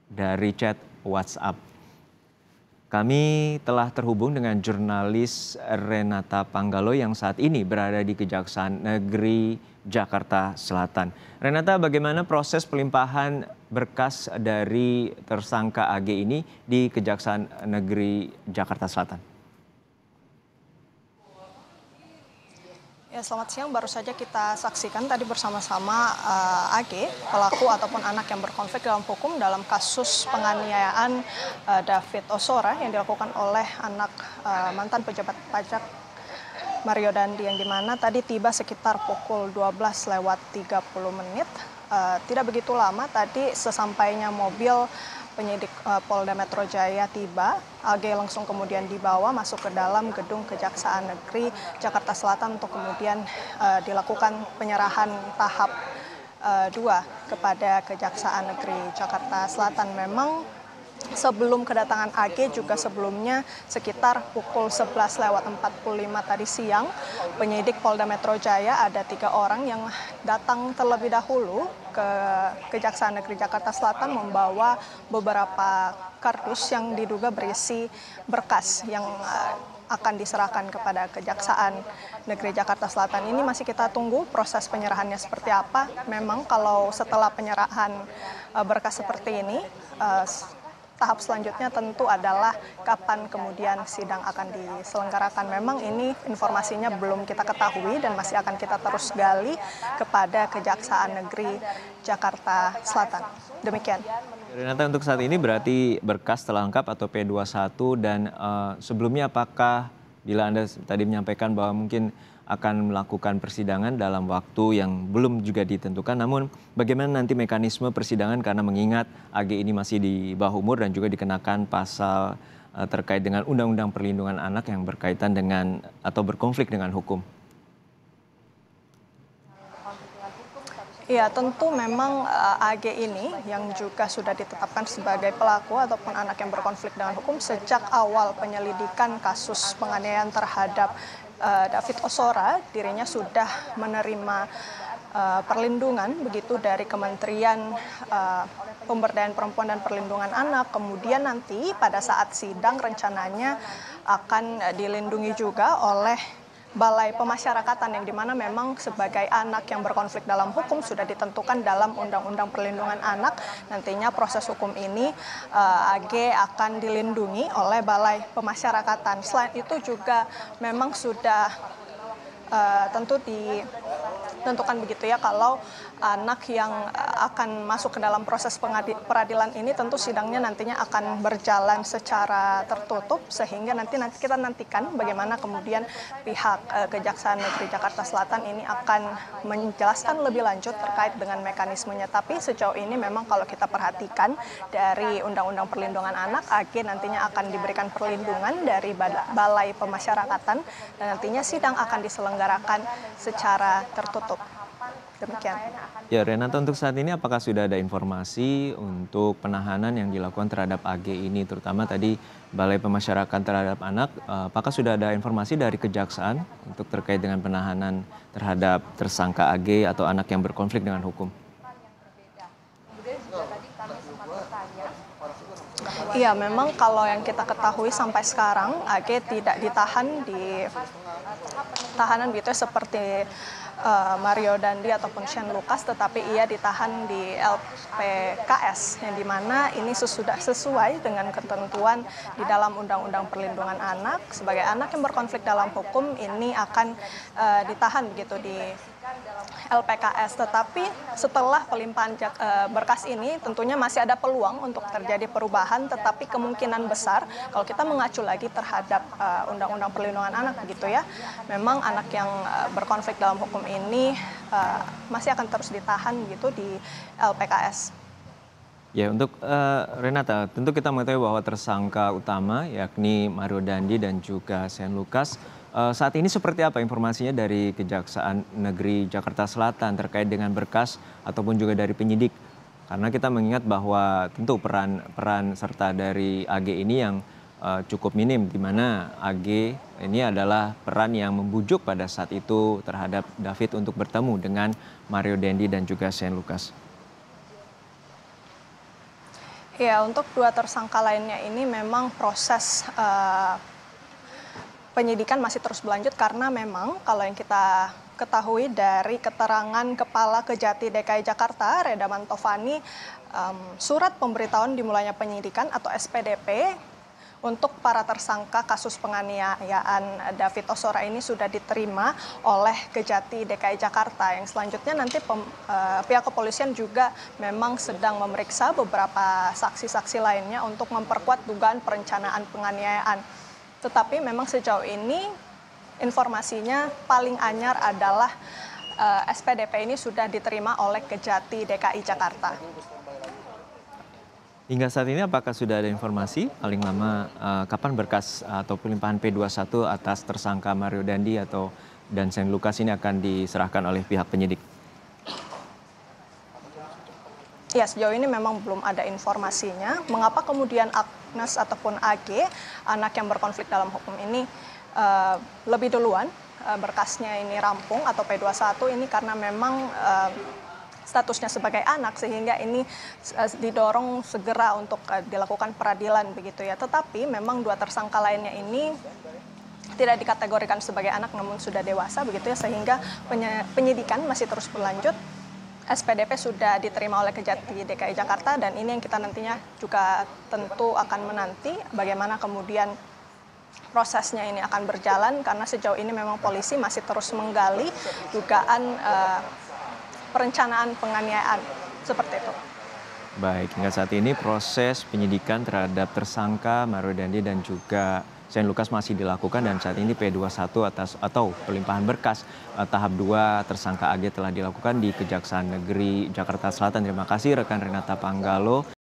dari chat WhatsApp. Kami telah terhubung dengan jurnalis Renata Panggalo yang saat ini berada di Kejaksaan Negeri Jakarta Selatan. Renata, bagaimana proses pelimpahan berkas dari tersangka AG ini di Kejaksaan Negeri Jakarta Selatan? Ya, selamat siang. Baru saja kita saksikan tadi bersama-sama AG, pelaku ataupun anak yang berkonflik dalam hukum dalam kasus penganiayaan David Ozora yang dilakukan oleh anak mantan pejabat pajak Mario Dandi, yang dimana tadi tiba sekitar pukul 12:30. Tidak begitu lama tadi sesampainya mobil penyidik Polda Metro Jaya tiba, AG langsung kemudian dibawa masuk ke dalam gedung Kejaksaan Negeri Jakarta Selatan untuk kemudian dilakukan penyerahan tahap 2 kepada Kejaksaan Negeri Jakarta Selatan. Memang sebelum kedatangan AG juga sebelumnya sekitar pukul 11:45 tadi siang, penyidik Polda Metro Jaya ada 3 orang yang datang terlebih dahulu ke Kejaksaan Negeri Jakarta Selatan membawa beberapa kardus yang diduga berisi berkas yang akan diserahkan kepada Kejaksaan Negeri Jakarta Selatan. Ini masih kita tunggu proses penyerahannya seperti apa. Memang kalau setelah penyerahan berkas seperti ini, tahap selanjutnya tentu adalah kapan kemudian sidang akan diselenggarakan. Memang ini informasinya belum kita ketahui dan masih akan kita terus gali kepada Kejaksaan Negeri Jakarta Selatan. Demikian. Renata, untuk saat ini berarti berkas telah lengkap atau P21, dan sebelumnya apakah bila Anda tadi menyampaikan bahwa mungkin akan melakukan persidangan dalam waktu yang belum juga ditentukan, namun bagaimana nanti mekanisme persidangan karena mengingat AG ini masih di bawah umur dan juga dikenakan pasal terkait dengan Undang-Undang Perlindungan Anak yang berkaitan dengan atau berkonflik dengan hukum? Ya, tentu memang AG ini yang juga sudah ditetapkan sebagai pelaku ataupun anak yang berkonflik dengan hukum sejak awal penyelidikan kasus penganiayaan terhadap David Ozora, dirinya sudah menerima perlindungan begitu dari Kementerian Pemberdayaan Perempuan dan Perlindungan Anak. Kemudian nanti pada saat sidang rencananya akan dilindungi juga oleh Balai Pemasyarakatan, yang dimana memang sebagai anak yang berkonflik dalam hukum sudah ditentukan dalam Undang-Undang Perlindungan Anak. Nantinya proses hukum ini AG akan dilindungi oleh Balai Pemasyarakatan. Selain itu juga memang sudah tentu ditentukan begitu ya, kalau anak yang akan masuk ke dalam proses peradilan ini tentu sidangnya nantinya akan berjalan secara tertutup, sehingga nanti kita nantikan bagaimana kemudian pihak Kejaksaan Negeri Jakarta Selatan ini akan menjelaskan lebih lanjut terkait dengan mekanismenya. Tapi sejauh ini memang kalau kita perhatikan dari Undang-Undang Perlindungan Anak, AG nantinya akan diberikan perlindungan dari Balai Pemasyarakatan dan nantinya sidang akan diselenggarakan secara tertutup. Demikian. Ya, Renata, untuk saat ini apakah sudah ada informasi untuk penahanan yang dilakukan terhadap AG ini, terutama tadi Balai Pemasyarakatan terhadap Anak, apakah sudah ada informasi dari Kejaksaan untuk terkait dengan penahanan terhadap tersangka AG atau anak yang berkonflik dengan hukum? Iya, memang kalau yang kita ketahui sampai sekarang AG tidak ditahan di tahanan gitu seperti Mario Dandi ataupun Shane Lucas, tetapi ia ditahan di LPKS, yang dimana ini sudah sesuai dengan ketentuan di dalam Undang-Undang Perlindungan Anak. Sebagai anak yang berkonflik dalam hukum ini akan ditahan begitu di LPKS. Tetapi setelah pelimpahan berkas ini tentunya masih ada peluang untuk terjadi perubahan, tetapi kemungkinan besar kalau kita mengacu lagi terhadap Undang-Undang Perlindungan Anak begitu ya, memang anak yang berkonflik dalam hukum ini masih akan terus ditahan gitu di LPKS. Ya, untuk Renata, tentu kita mengetahui bahwa tersangka utama yakni Mario Dandi dan juga Shane Lucas, saat ini seperti apa informasinya dari Kejaksaan Negeri Jakarta Selatan terkait dengan berkas ataupun juga dari penyidik? Karena kita mengingat bahwa tentu peran serta dari AG ini yang cukup minim, di mana AG ini adalah peran yang membujuk pada saat itu terhadap David untuk bertemu dengan Mario Dandi dan juga Shane Lucas. Ya, untuk dua tersangka lainnya ini memang proses penyidikan masih terus berlanjut karena memang kalau yang kita ketahui dari keterangan Kepala Kejati DKI Jakarta, Reda Mantovani, surat pemberitahuan dimulainya penyidikan atau SPDP untuk para tersangka kasus penganiayaan David Ozora ini sudah diterima oleh Kejati DKI Jakarta. Yang selanjutnya nanti pihak kepolisian juga memang sedang memeriksa beberapa saksi-saksi lainnya untuk memperkuat dugaan perencanaan penganiayaan. Tetapi memang sejauh ini informasinya paling anyar adalah SPDP ini sudah diterima oleh Kejati DKI Jakarta. Hingga saat ini apakah sudah ada informasi paling lama kapan berkas atau pelimpahan P21 atas tersangka Mario Dandi dan Shane Lucas ini akan diserahkan oleh pihak penyidik? Ya, sejauh ini memang belum ada informasinya. Mengapa kemudian Agnes ataupun AG, anak yang berkonflik dalam hukum ini, lebih duluan berkasnya ini rampung atau P21 ini karena memang statusnya sebagai anak sehingga ini didorong segera untuk dilakukan peradilan begitu ya. Tetapi memang dua tersangka lainnya ini tidak dikategorikan sebagai anak namun sudah dewasa begitu ya, sehingga penyidikan masih terus berlanjut. SPDP sudah diterima oleh Kejati DKI Jakarta dan ini yang kita nantinya juga tentu akan menanti bagaimana kemudian prosesnya ini akan berjalan karena sejauh ini memang polisi masih terus menggali dugaan perencanaan penganiayaan seperti itu. Baik, hingga saat ini proses penyidikan terhadap tersangka Mario Dandi dan juga Shane Lucas masih dilakukan dan saat ini P21 atau pelimpahan berkas tahap 2 tersangka AG telah dilakukan di Kejaksaan Negeri Jakarta Selatan. Terima kasih rekan Renata Panggalo.